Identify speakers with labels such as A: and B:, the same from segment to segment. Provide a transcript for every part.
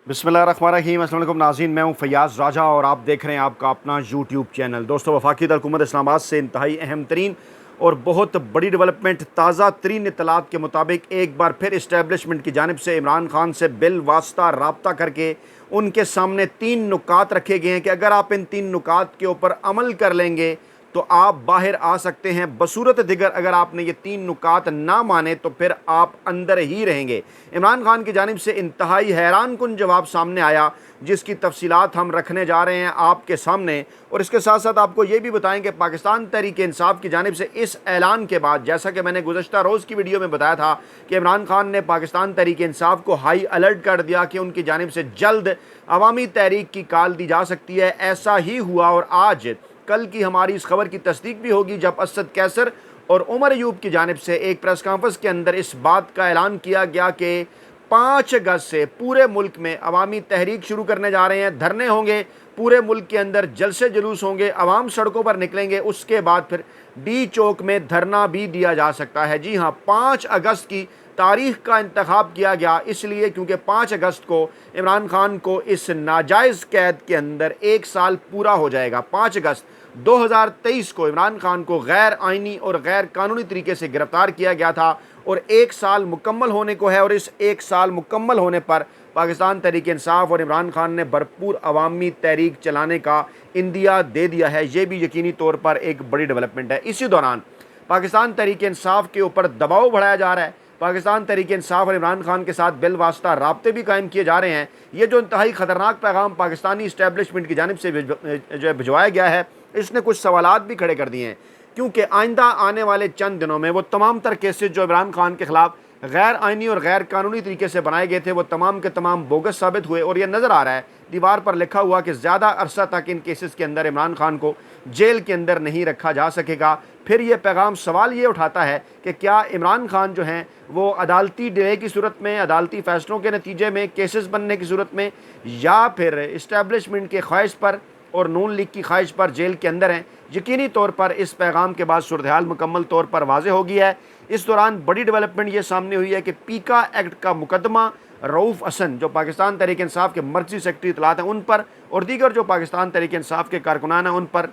A: बिस्मिल्लाहिर्रहमानिर्रहीम। अस्सलाम वालेकुम नाज़रीन, मैं हूं फैयाज़ राजा और आप देख रहे हैं आपका अपना यूट्यूब चैनल। दोस्तों, वफाकी हुकूमत इस्लामाबाद से इंतहाई अहम तरीन और बहुत बड़ी डेवलपमेंट, ताज़ा तरीन इत्तलात के मुताबिक एक बार फिर इस्टेबलिशमेंट की जानिब से इमरान खान से बिल वास्ता रब्ता करके उनके सामने 3 नुकात रखे गए हैं कि अगर आप इन 3 नुकात के ऊपर अमल कर लेंगे तो आप बाहर आ सकते हैं। बसूरत दिगर अगर आपने ये 3 नुकात ना माने तो फिर आप अंदर ही रहेंगे। इमरान खान की जानिब से इंतहाई हैरान कुन जवाब सामने आया, जिसकी तफसीलात हम रखने जा रहे हैं आपके सामने। और इसके साथ साथ आपको ये भी बताएंगे पाकिस्तान तहरीक इंसाफ की जानिब से इस ऐलान के बाद, जैसा कि मैंने गुज़श्ता रोज़ की वीडियो में बताया था कि इमरान खान ने पाकिस्तान तहरीक इंसाफ को हाई अलर्ट कर दिया कि उनकी जानिब से जल्द अवामी तहरीक की कॉल दी जा सकती है। ऐसा ही हुआ और आज कल की हमारी इस खबर की तस्दीक भी होगी जब असद कैसर और उमर अयूब की जानिब से एक प्रेस कॉन्फ्रेंस के अंदर इस बात का ऐलान किया गया कि 5 अगस्त से पूरे मुल्क में अवामी तहरीक शुरू करने जा रहे हैं। धरने होंगे, पूरे मुल्क के अंदर जलसे जुलूस होंगे, अवाम सड़कों पर निकलेंगे। उसके बाद फिर डी चौक में धरना भी दिया जा सकता है। जी हाँ, 5 अगस्त की तारीख का इंतखाब किया गया इसलिए क्योंकि 5 अगस्त को इमरान खान को इस नाजायज़ कैद के अंदर 1 साल पूरा हो जाएगा। 5 अगस्त 2023 को इमरान खान को गैर आइनी और गैर कानूनी तरीके से गिरफ्तार किया गया था और 1 साल मुकम्मल होने को है। और इस 1 साल मुकम्मल होने पर पाकिस्तान तहरीक इंसाफ और इमरान खान ने भरपूर अवामी तहरीक चलाने का इंदिया दे दिया है। ये भी यकीनी तौर पर एक बड़ी डेवलपमेंट है। इसी दौरान पाकिस्तान तहरीक इंसाफ के ऊपर दबाव बढ़ाया जा रहा है। पाकिस्तान तहरीक इंसाफ और इमरान खान के साथ बिल वास्ता राब्ते भी कायम किए जा रहे हैं। ये जो इंतहाई ख़तरनाक पैगाम पाकिस्तानी इस्टेबलिशमेंट की जानिब से जो भिजवाया गया है, इसने कुछ सवालात भी खड़े कर दिए हैं, क्योंकि आइंदा आने वाले चंद दिनों में वो तमाम तर केसेस जो इमरान खान के ख़िलाफ़ गैर आइनी और गैर कानूनी तरीके से बनाए गए थे वो तमाम के तमाम बोगस साबित हुए। और यह नज़र आ रहा है दीवार पर लिखा हुआ कि ज़्यादा अरसा तक इन केसेस के अंदर इमरान खान को जेल के अंदर नहीं रखा जा सकेगा। फिर यह पैगाम सवाल ये उठाता है कि क्या इमरान खान जो हैं वो अदालती डिले की सूरत में, अदालती फ़ैसलों के नतीजे में, केसेस बनने की सूरत में, या फिर इस्टेबलिशमेंट के ख्वाहिश पर और नून लीग की ख्वाहिश पर जेल के अंदर हैं। यकीनी तौर पर इस पैगाम के बाद सूरत हाल मुकम्मल तौर पर वाज़े हो गई है। इस दौरान बड़ी डेवलपमेंट ये सामने हुई है कि पीका एक्ट का मुकदमा रऊफ़ हसन जो पाकिस्तान तहरीक इंसाफ के मर्कज़ी सेक्रेटरी इत्तलात हैं उन पर और दीगर जो पाकिस्तान तहरीक इंसाफ के कारकुनान हैं उन पर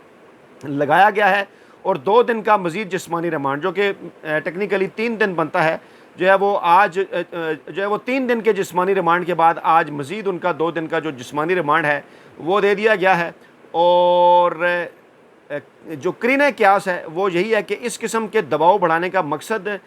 A: लगाया गया है। और 2 दिन का मज़ीद जिस्मानी रिमांड जो कि टेक्निकली 3 दिन बनता है, जो है वो आज जो है वो 3 दिन के जिस्मानी रिमांड के बाद आज मज़ीद उनका 2 दिन का जो जिस्मानी रिमांड है वो दे दिया गया है। और जो करीने क़यास है वो यही है कि इस किस्म के दबाव बढ़ाने का मकसद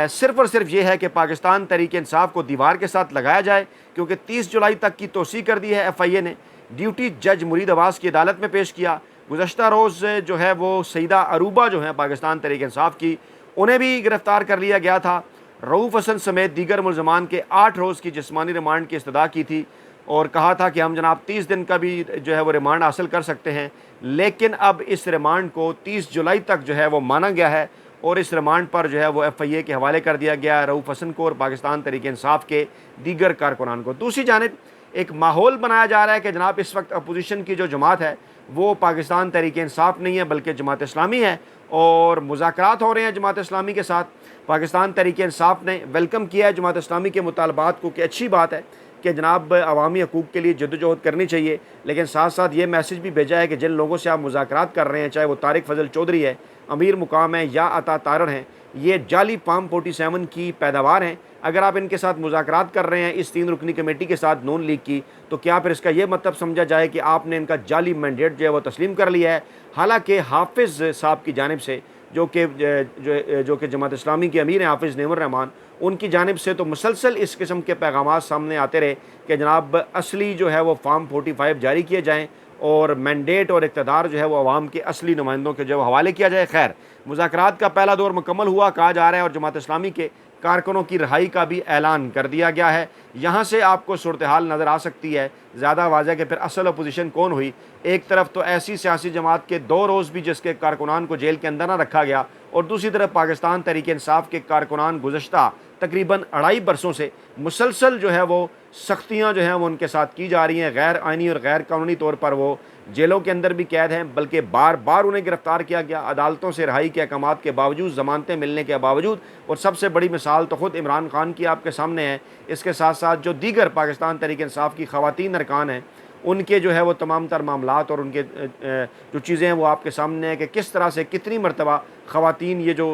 A: सिर्फ़ और सिर्फ ये है कि पाकिस्तान तहरीक इंसाफ को दीवार के साथ लगाया जाए, क्योंकि 30 जुलाई तक की तोसी कर दी है FIA ने। ड्यूटी जज मुरीद अब्बास की अदालत में पेश किया। गुज़श्ता रोज़ जो है वो सईदा अरूबा जो है पाकिस्तान तहरीक इंसाफ की, उन्हें भी गिरफ़्तार कर लिया गया था। रऊफ़ हसन समेत दीगर मुल्ज़मान के 8 रोज़ की जिस्मानी रिमांड की इस्तदा की थी और कहा था कि हम जनाब 30 दिन का भी जो है वो रिमांड हासिल कर सकते हैं। लेकिन अब इस रिमांड को 30 जुलाई तक जो है वो माना गया है और इस रिमांड पर जो है वो FIA के हवाले कर दिया गया है, रऊफ़ हसन को और पाकिस्तान तहरीक इंसाफ के दीगर कारकुनान को। दूसरी जानिब एक माहौल बनाया जा रहा है कि जनाब इस वक्त अपोजिशन की जो जमात है वो पाकिस्तान तहरीक इंसाफ नहीं है बल्कि जमात इस्लामी है और मुज़ाकरात हो रहे हैं जमात इस्लामी के साथ। पाकिस्तान तहरीक इंसाफ ने वेलकम किया है जमात इस्लामी के मुतालबात को कि अच्छी बात है कि जनाब अवामी हकूक़ के लिए जद्दोजहद करनी चाहिए, लेकिन साथ साथ ये मैसेज भी भेजा है कि जिन लोगों से आप मुज़ाकरात कर रहे हैं, चाहे वो तारिक फजल चौधरी है, अमीर मुकाम है या अता तारड़ हैं, ये जाली फार्म 47 की पैदावार हैं। अगर आप इनके साथ मुज़ाकरात कर रहे हैं इस 3 रुकनी कमेटी के साथ नून लीग की, तो क्या फिर इसका ये मतलब समझा जाए कि आपने इनका जाली मैंडेट जो है वो तस्लीम कर लिया है। हालांकि हाफिज़ साहब की जानिब से जो कि जमात इस्लामी के अमीर हैं हाफिज़ नेमुर रहमान, उनकी जानिब से तो मुसलसल इस किस्म के पैगाम सामने आते रहे कि जनाब असली जो है वो फार्म 45 जारी किए जाएँ और मैंडेट और इक़्तिदार जो है वो अवाम के असली नुमाइंदों के जो हवाले किया जाए। खैर, मुज़ाकरात का पहला दौर मुकम्मल हुआ कहा जा रहा है और जमात इस्लामी के कारकुनों की रिहाई का भी ऐलान कर दिया गया है। यहाँ से आपको सूरत हाल नज़र आ सकती है ज़्यादा वाज़ह कि फिर असल अपोजिशन कौन हुई। एक तरफ तो ऐसी सियासी जमात के 2 रोज़ भी जिसके कारकुनान को जेल के अंदर ना रखा गया और दूसरी तरफ पाकिस्तान तहरीक इंसाफ के कारकुनान गुज़श्ता तकरीबन 2.5 बरसों से मुसलसल जो है वो सख्तियाँ जो हैं वो उनके साथ की जा रही हैं। गैर आइनी और गैर कानूनी तौर पर वो जेलों के अंदर भी कैद हैं, बल्कि बार बार उन्हें गिरफ़्तार किया गया, अदालतों से रिहाई के अहकामात के बावजूद, ज़मानतें मिलने के बावजूद। और सबसे बड़ी मिसाल तो ख़ुद इमरान खान की आपके सामने है। इसके साथ साथ जो दीगर पाकिस्तान तहरीक-ए-इंसाफ़ की ख़वातीन अरकान हैं, उनके जो है वो तमाम तर मामलात और उनके जो चीज़ें हैं वो आपके सामने है कि किस तरह से कितनी मरतबा ख़वातीन ये जो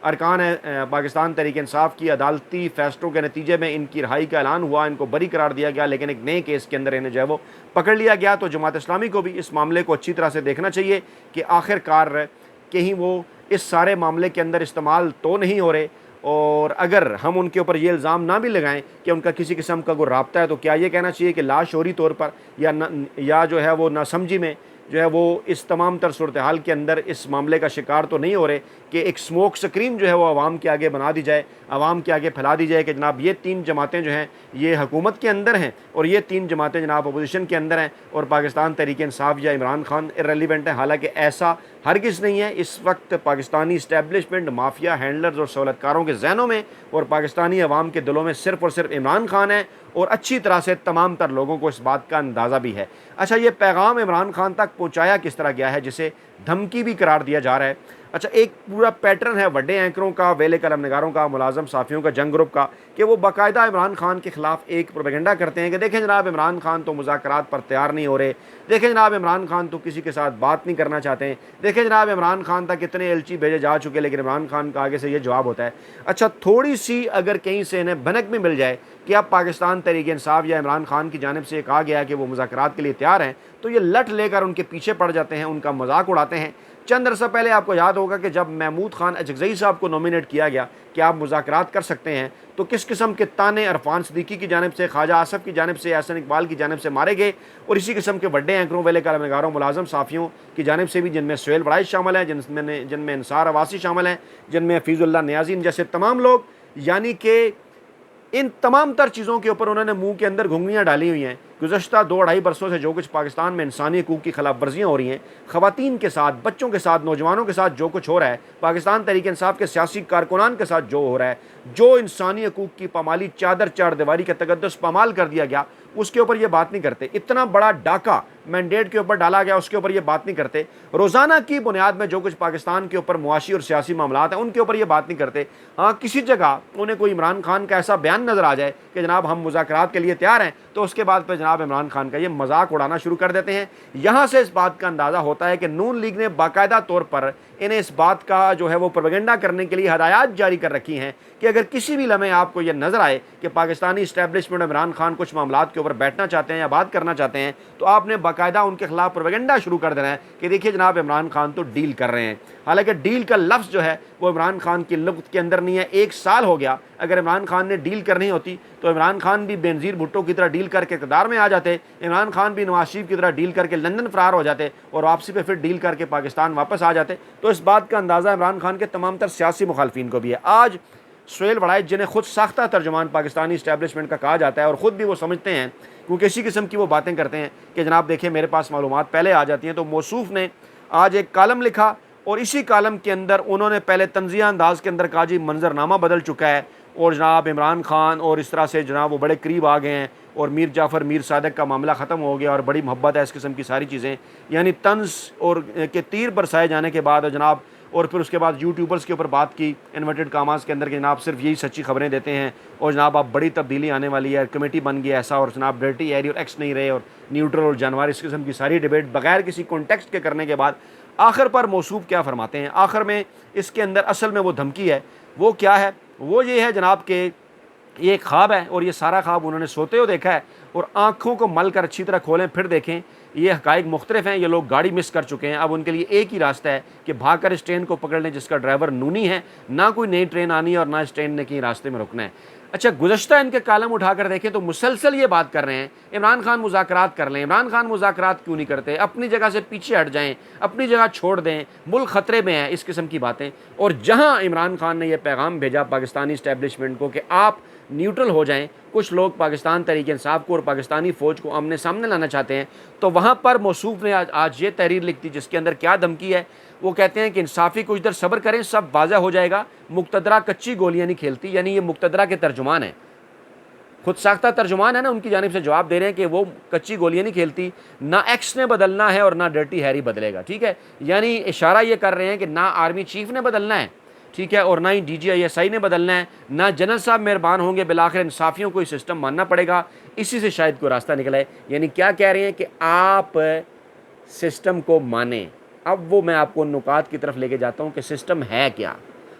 A: अरकान है पाकिस्तान तहरीक-ए-इंसाफ़ की, अदालती फ़ैसलों के नतीजे में इनकी रिहाई का ऐलान हुआ, इनको बरी करार दिया गया, लेकिन एक नए केस के अंदर इन्हें जो है वो पकड़ लिया गया। तो जमात इस्लामी को भी इस मामले को अच्छी तरह से देखना चाहिए कि आखिरकार कहीं वो इस सारे मामले के अंदर इस्तेमाल तो नहीं हो रहे। और अगर हम उनके ऊपर ये इल्ज़ाम ना भी लगाएं कि उनका किसी किस्म का कोई राब्ता है, तो क्या ये कहना चाहिए कि लाशोरी तौर पर या जो है वो नासमझी में जो है वो इस तमाम तर सूरत हाल के अंदर इस मामले का शिकार तो नहीं हो रहे कि एक स्मोक स्क्रीन जो है वो आवाम के आगे बना दी जाए, आवाम के आगे फैला दी जाए कि जनाब ये 3 जमातें जो हैं ये हुकूमत के अंदर हैं और ये 3 जमातें जनाब अपोजिशन के अंदर हैं और पाकिस्तान तहरीक-ए-इंसाफ़ या इमरान खान इर्रेलेवेंट है। हालांकि ऐसा हरगिज़ नहीं है। इस वक्त पाकिस्तानी इस्टेब्लिशमेंट, माफिया, हैंडलर्स और सहूलतकारों के जहनों में और पाकिस्तानी अवाम के दिलों में सिर्फ़ और सिर्फ इमरान खान है और अच्छी तरह से तमाम तर लोगों को इस बात का अंदाज़ा भी है। अच्छा, ये पैगाम इमरान खान तक पहुँचाया किस तरह गया है, जिसे धमकी भी करार दिया जा रहा है। अच्छा, एक पूरा पैटर्न है बड़े एंकरों का, वेले कलम नगारों का, मुलाजम साफ़ियों का, जंग ग्रुप का, कि वो बाकायदा इमरान खान के ख़िलाफ़ एक प्रोपेगेंडा करते हैं कि देखें जनाब इमरान खान तो मुज़ाकरात पर तैयार नहीं हो रहे, देखें जनाब इमरान खान तो किसी के साथ बात नहीं करना चाहते हैं, देखें जनाब इमरान खान तक कितने एलची भेजे जा चुके, लेकिन इमरान खान का आगे से ये जवाब होता है। अच्छा, थोड़ी सी अगर कहीं से इन्हें भनक भी मिल जाए कि अब पाकिस्तान तहरीक-ए-इंसाफ़ या इमरान खान की जानिब से कहा गया है कि वो मुज़ाकरात के लिए तैयार हैं, तो ये लट लेकर उनके पीछे पड़ जाते हैं, उनका मजाक उड़ाते हैं। चंद अरसा पहले आपको याद होगा कि जब महमूद खान अचगज़ई साहब को नॉमिनेट किया गया कि आप मुज़ाकरात कर सकते हैं, तो किस किस्म के ताने अरफान सिद्दीकी की जानिब से, ख्वाजा आसफ़ की जानिब से, एहसन इकबाल की जानिब से मारे गए और इसी किस्म के बड़े एंकरों, वेले कलम नगारों, मुलाजम साफ़ियों की जानिब से भी, जिनमें सुहेल वड़ाइश शामिल हैं, जिनमें इंसार अवासी शामिल हैं, जिनमें हफीज़ुल्लाह नियाज़ी जैसे तमाम लोग, यानी कि इन तमाम तर चीज़ों के ऊपर उन्होंने मुंह के अंदर घुंघनियाँ डाली हुई हैं। गुज़श्ता 2-2.5 बरसों से जो कुछ पाकिस्तान में इंसानी हकूक़ की खिलाफ वर्जियाँ हो रही हैं, ख़वातीन के साथ, बच्चों के साथ, नौजवानों के साथ जो कुछ हो रहा है, पाकिस्तान तहरीक-ए-इंसाफ़ के सियासी कारकुनान के साथ जो हो रहा है, जो इंसानी हकूक़ की पामाली चादर चार दीवारी का तकद्दुस पामाल कर दिया गया, उसके ऊपर ये बात नहीं करते। इतना बड़ा डाका मैंडेट के ऊपर डाला गया, उसके ऊपर ये बात नहीं करते। रोज़ाना की बुनियाद में जो कुछ पाकिस्तान के ऊपर मुआशी और सियासी मामलात हैं, उनके ऊपर ये बात नहीं करते। हाँ, किसी जगह उन्हें कोई इमरान खान का ऐसा बयान नज़र आ जाए कि जनाब हम मुज़ाकरात के लिए तैयार हैं, तो उसके बाद फिर जनाब इमरान खान का ये मजाक उड़ाना शुरू कर देते हैं। यहाँ से इस बात का अंदाज़ा होता है कि नून लीग ने बाकायदा तौर पर इन्हें इस बात का जो है वो प्रोपेगेंडा करने के लिए हदायत जारी कर रखी हैं कि अगर किसी भी लम्हे आपको यह नज़र आए कि पाकिस्तानी इस्टेब्लिशमेंट इमरान खान कुछ मामलात के ऊपर बैठना चाहते हैं या बात करना चाहते हैं, तो आपने बाकायदा उनके खिलाफ प्रोपेगेंडा शुरू कर देना है कि देखिए जनाब इमरान खान तो डील कर रहे हैं। हालांकि डील का लफ्ज़ जो है वो इमरान खान की लुग़त के अंदर नहीं है। 1 साल हो गया, अगर इमरान खान ने डील करनी होती तो इमरान खान भी बेनज़ीर भुट्टो की तरह डील करके इक़्तिदार में आ जाते, इमरान खान भी नवाज शरीफ की तरह डील करके लंदन फ़रार हो जाते और वापसी पे फिर डील करके पाकिस्तान वापस आ जाते। तो इस बात का अंदाज़ा इमरान खान के तमाम तर सियासी मुखालफिन को भी है। आज सुहेल वड़ाइश, जिन्हें खुद साख्ता तर्जुमान पाकिस्तानी इस्टेब्लिशमेंट का कहा जाता है और ख़ुद भी वो समझते हैं, क्योंकि इसी किस्म की वो बातें करते हैं कि जनाब देखिए मेरे पास मालूमात पहले आ जाती हैं, तो मौसूफ़ ने आज एक कालम लिखा और इसी कालम के अंदर उन्होंने पहले तंज़िया अंदाज़ के अंदर कहा जी मंजरनामा बदल चुका है और जनाब इमरान खान और इस तरह से जनाब वो बड़े करीब आ गए हैं और मीर जाफ़र मीर सादक का मामला ख़त्म हो गया और बड़ी मोहब्बत है, इस किस्म की सारी चीज़ें, यानी तंज़ और के तीर बरसाए जाने के बाद जनाब, और फिर उसके बाद यूट्यूबर्स के ऊपर बात की इन्वर्टेड कामास के अंदर कि जनाब सिर्फ यही सच्ची खबरें देते हैं और जनाब आप बड़ी तब्दीली आने वाली है, कमेटी बन गई ऐसा, और जनाब डर्टी एरी और एक्स नहीं रहे और न्यूट्रल और जानवर, इस किस्म की सारी डिबेट बगैर किसी कॉन्टेक्स्ट के करने के बाद आखिर पर मौसूफ़ क्या फरमाते हैं, आखिर में इसके अंदर असल में वो धमकी है, वो क्या है, वो ये है जनाब के ये एक ख्वाब है और ये सारा ख्वाब उन्होंने सोते हुए देखा है और आँखों को मल कर अच्छी तरह खोलें फिर देखें, ये हक़ाइक़ मुख्तलिफ हैं। ये लोग गाड़ी मिस कर चुके हैं, अब उनके लिए एक ही रास्ता है कि भाग कर इस ट्रेन को पकड़ लें जिसका ड्राइवर नूनी है, ना कोई नई ट्रेन आनी है और ना इस ट्रेन ने कहीं रास्ते में रुकना है। अच्छा, गुज़श्ता इनके कालम उठाकर देखें तो मुसलसल ये बात कर रहे हैं इमरान खान मुज़ाकरात कर लें, इमरान खान मुज़ाकरात क्यों नहीं करते, अपनी जगह से पीछे हट जाएं, अपनी जगह छोड़ दें, मुल्क ख़तरे में है, इस किस्म की बातें। और जहाँ इमरान खान ने यह पैगाम भेजा पाकिस्तानी इस्टेब्लिशमेंट को कि आप न्यूट्रल हो जाएं, कुछ लोग पाकिस्तान तहरीक-ए-इंसाफ़ को और पाकिस्तानी फ़ौज को आमने सामने लाना चाहते हैं, तो वहाँ पर मौसूफ़ ने आज ये तहरीर लिख दी जिसके अंदर क्या धमकी है। वो कहते हैं कि इंसाफ़ी कुछ देर सब्र करें, सब वाज़ा हो जाएगा, मुक़्तदरा कच्ची गोलियाँ नहीं खेलती, यानी ये मुक़्तदरा के तर्जुमान हैं, खुद साख्ता तर्जुमान है ना, उनकी जानिब से जवाब दे रहे हैं कि वो कच्ची गोलियां नहीं खेलती, ना एक्स ने बदलना है और ना डर्टी हैरी बदलेगा, ठीक है। यानी इशारा ये कर रहे हैं कि ना आर्मी चीफ ने बदलना है, ठीक है, और ना ही DGISI ने बदलना है, ना जनरल साहब मेहरबान होंगे, बिलाखिर इंसाफियों को सिस्टम मानना पड़ेगा, इसी से शायद कोई रास्ता निकला है। यानी क्या कह रहे हैं कि आप सिस्टम को माने। अब वो मैं आपको नुकात की तरफ लेके जाता हूँ कि सिस्टम है क्या,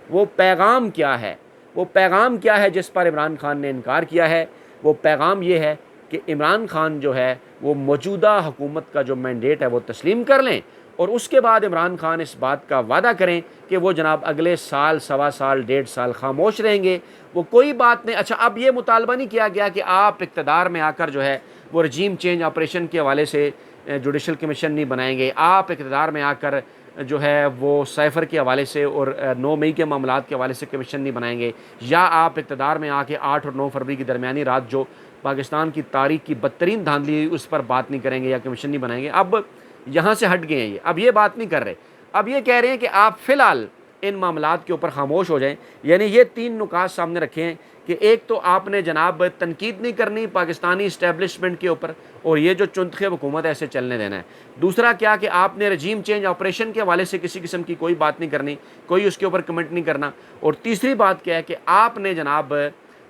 A: वो पैगाम क्या है। वो पैगाम क्या है जिस पर इमरान खान ने इनकार किया है? वो पैगाम ये है कि इमरान खान जो है वो मौजूदा हुकूमत का जो मैंडेट है वो तस्लीम कर लें, और उसके बाद इमरान खान इस बात का वादा करें कि वो जनाब अगले साल, सवा साल, 1.5 साल खामोश रहेंगे, वो कोई बात नहीं। अच्छा, अब ये मुतालबा नहीं किया गया कि आप इक़्तिदार में आकर जो है वो रजीम चेंज ऑपरेशन के हवाले से जुडिशल कमीशन नहीं बनाएंगे, आप इक़्तिदार में आकर जो है वो साइफ़र के हवाले से और 9 मई के मामलात के हवाले से कमीशन नहीं बनाएंगे, या आप इक़्तिदार में आके 8 और 9 फरवरी की दरमियानी रात जो पाकिस्तान की तारीख की बदतरीन धांधली हुई उस पर बात नहीं करेंगे या कमीशन नहीं बनाएंगे। अब यहाँ से हट गए हैं ये, अब ये बात नहीं कर रहे, अब ये कह रहे हैं कि आप फ़िलहाल इन मामलात के ऊपर खामोश हो जाएं। यानी ये 3 नुकात सामने रखे हैं कि एक तो आपने जनाब तनकीद नहीं करनी पाकिस्तानी इस्टेब्लिशमेंट के ऊपर, और ये जो चुनखे हुकूमत है ऐसे चलने देना है। दूसरा क्या कि आपने रजीम चेंज ऑपरेशन के हवाले से किसी किस्म की कोई बात नहीं करनी, कोई उसके ऊपर कमेंट नहीं करना। और तीसरी बात क्या है कि आपने जनाब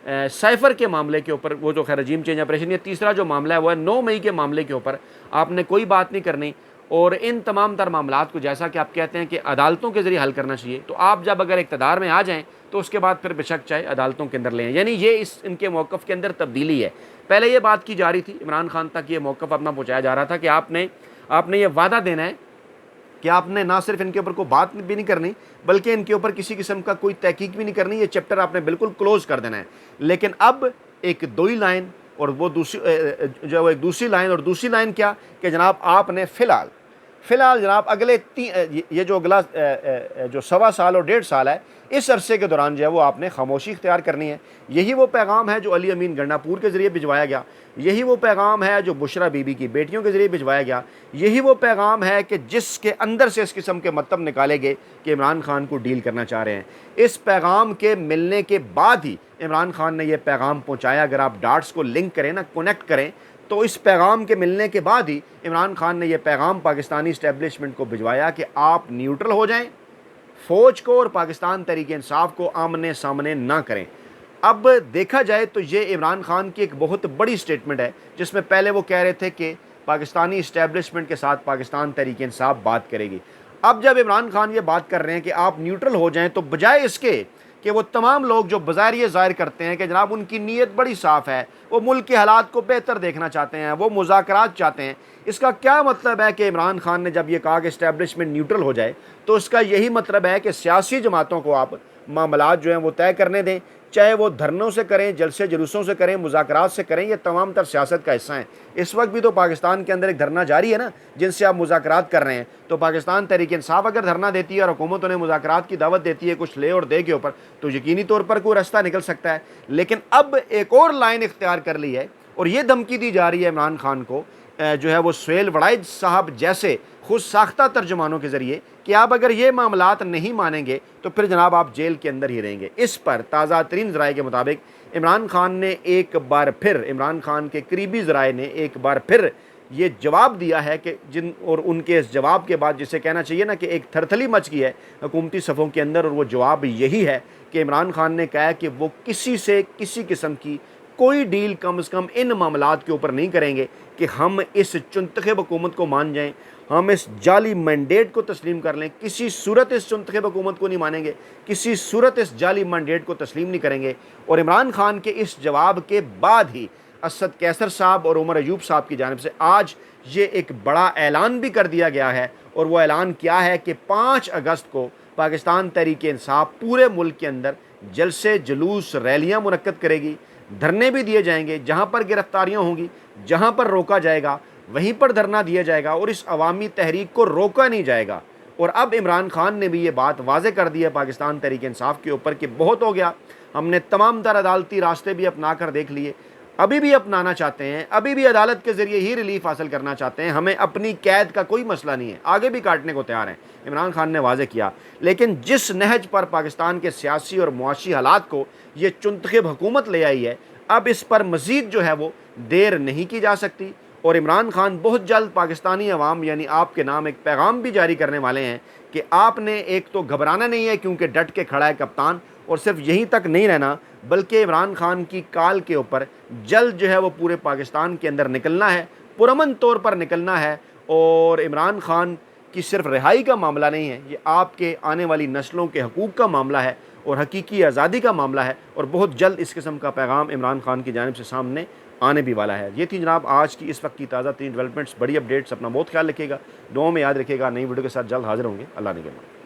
A: साइफ़र के मामले के ऊपर, वो जो खैर रजीम चेंज ऑपरेशन, ये तीसरा जो मामला है वो है 9 मई के मामले के ऊपर आपने कोई बात नहीं करनी। और इन तमाम तर मामलात को जैसा कि आप कहते हैं कि अदालतों के ज़रिए हल करना चाहिए, तो आप जब अगर इक़्तिदार में आ जाएँ तो उसके बाद फिर बेशक चाहे अदालतों के अंदर लें। यानी ये इस इनके मौक़िफ़ के अंदर तब्दीली है। पहले ये बात की जा रही थी, इमरान खान तक ये मौक़िफ़ अपना पहुँचाया जा रहा था कि आपने ये वादा देना है कि आपने ना सिर्फ इनके ऊपर कोई बात भी नहीं करनी, बल्कि इनके ऊपर किसी किस्म का कोई तहकीक भी नहीं करनी, ये चैप्टर आपने बिल्कुल क्लोज़ कर देना है। लेकिन अब एक दो ही लाइन और वो दूसरी जो एक दूसरी लाइन, और दूसरी लाइन क्या कि जनाब आपने फ़िलहाल जनाब अगले ये जो अगला जो सवा साल और 1.5 साल है, इस अरसे के दौरान जो है वो आपने खामोशी इख्तियार करनी है। यही वो पैगाम है जो अली अमीन गंडापुर के ज़रिए भिजवाया गया, यही वो पैगाम है जो बुशरा बीबी की बेटियों के ज़रिए भिजवाया गया, यही वो पैगाम है कि जिसके अंदर से इस किस्म के मतलब निकाले गए कि इमरान खान को डील करना चाह रहे हैं। इस पैगाम के मिलने के बाद ही इमरान खान ने यह पैगाम पहुँचाया। अगर आप डाट्स को लिंक करें ना, कनेक्ट करें, तो इस पैगाम के मिलने के बाद ही इमरान खान ने यह पैगाम पाकिस्तानी इस्टेब्लिशमेंट को भिजवाया कि आप न्यूट्रल हो जाएं, फ़ौज को और पाकिस्तान तहरीक इंसाफ को आमने सामने ना करें। अब देखा जाए तो ये इमरान खान की एक बहुत बड़ी स्टेटमेंट है, जिसमें पहले वो कह रहे थे कि पाकिस्तानी इस्टेब्लिशमेंट के साथ पाकिस्तान तहरीक इंसाफ बात करेगी। अब जब इमरान खान ये बात कर रहे हैं कि आप न्यूट्रल हो जाएं, तो बजाय इसके कि वो तमाम लोग जो बज़ाहिर ये ज़ाहिर करते हैं कि जनाब उनकी नीयत बड़ी साफ़ है, वो मुल्क के हालात को बेहतर देखना चाहते हैं, वो मुज़ाकरात चाहते हैं, इसका क्या मतलब है कि इमरान खान ने जब ये कहा कि इस्टेब्लिशमेंट न्यूट्रल हो जाए, तो इसका यही मतलब है कि सियासी जमातों को आप मामलात जो हैं वो तय करने दें, चाहे वो धरनों से करें, जलसे जुलूसों से करें, मुज़ाकरात से करें, ये तमाम तर सियासत का हिस्सा हैं। इस वक्त भी तो पाकिस्तान के अंदर एक धरना जारी है ना, जिनसे आप मुज़ाकरात कर रहे हैं। तो पाकिस्तान तहरीक इंसाफ अगर धरना देती है और हुकूमत उन्हें मुज़ाकरात की दावत देती है कुछ ले और दे के ऊपर, तो यकीनी तौर पर कोई रास्ता निकल सकता है। लेकिन अब एक और लाइन इख्तियार कर ली है और ये धमकी दी जा रही है इमरान खान को, जो है वो सुहेल वड़ाइज साहब जैसे खुद साख्ता तर्जुमानों के ज़रिए, कि आप अगर ये मामलात नहीं मानेंगे तो फिर जनाब आप जेल के अंदर ही रहेंगे। इस पर ताज़ा तरीन ज़राए के मुताबिक इमरान खान ने एक बार फिर, इमरान खान के करीबी ज़राए ने एक बार फिर ये जवाब दिया है कि और उनके इस जवाब के बाद जिसे कहना चाहिए ना कि एक थरथली मच गई है हुकूमती सफ़ों के अंदर, और वो जवाब यही है कि इमरान खान ने कहा कि वो किसी से किसी किस्म की कोई डील कम से कम इन मामलात के ऊपर नहीं करेंगे कि हम इस चुनतखब हुकूमत को मान जाएं, हम इस जाली मैंडेट को तस्लीम कर लें। किसी सूरत इस चुनतखब हुकूमत को नहीं मानेंगे, किसी सूरत इस जाली मैंडेट को तस्लीम नहीं करेंगे। और इमरान खान के इस जवाब के बाद ही असद कैसर साहब और उमर अयूब साहब की जानिब से आज ये एक बड़ा ऐलान भी कर दिया गया है। और वो ऐलान क्या है कि 5 अगस्त को पाकिस्तान तहरीक इंसाफ पूरे मुल्क के अंदर जलसे जुलूस रैलियाँ मुनक्कद करेगी, धरने भी दिए जाएंगे, जहाँ पर गिरफ्तारियाँ होंगी, जहाँ पर रोका जाएगा वहीं पर धरना दिया जाएगा और इस अवामी तहरीक को रोका नहीं जाएगा। और अब इमरान खान ने भी ये बात वाज़े कर दी है पाकिस्तान तहरीक इंसाफ के ऊपर कि बहुत हो गया, हमने तमाम तर अदालती रास्ते भी अपना कर देख लिए, अभी भी अपनाना चाहते हैं, अभी भी अदालत के ज़रिए ही रिलीफ हासिल करना चाहते हैं, हमें अपनी कैद का कोई मसला नहीं है, आगे भी काटने को तैयार हैं, इमरान खान ने वाज़े किया। लेकिन जिस नहज पर पाकिस्तान के सियासी और मुआशी हालात को ये चुनतखब हुकूमत ले आई है, अब इस पर मज़ीद जो है वो देर नहीं की जा सकती और इमरान खान बहुत जल्द पाकिस्तानी अवाम यानी आपके नाम एक पैगाम भी जारी करने वाले हैं कि आपने एक तो घबराना नहीं है क्योंकि डट के खड़ा है कप्तान, और सिर्फ यहीं तक नहीं रहना बल्कि इमरान खान की काल के ऊपर जल्द जो है वो पूरे पाकिस्तान के अंदर निकलना है, पुरअमन तौर पर निकलना है। और इमरान खान की सिर्फ रिहाई का मामला नहीं है, ये आपके आने वाली नस्लों के हकूक़ का मामला है और हकीकी आज़ादी का मामला है, और बहुत जल्द इस किस्म का पैगाम इमरान खान की जानिब से सामने आने भी वाला है। ये थी जनाब आज की इस वक्त की ताज़ा तीन डेवलपमेंट्स, बड़ी अपडेट्स। अपना बहुत ख्याल रखिएगा, दुआओं में याद रखिएगा। नई वीडियो के साथ जल्द हाजिर होंगे। अल्लाह निगहबान।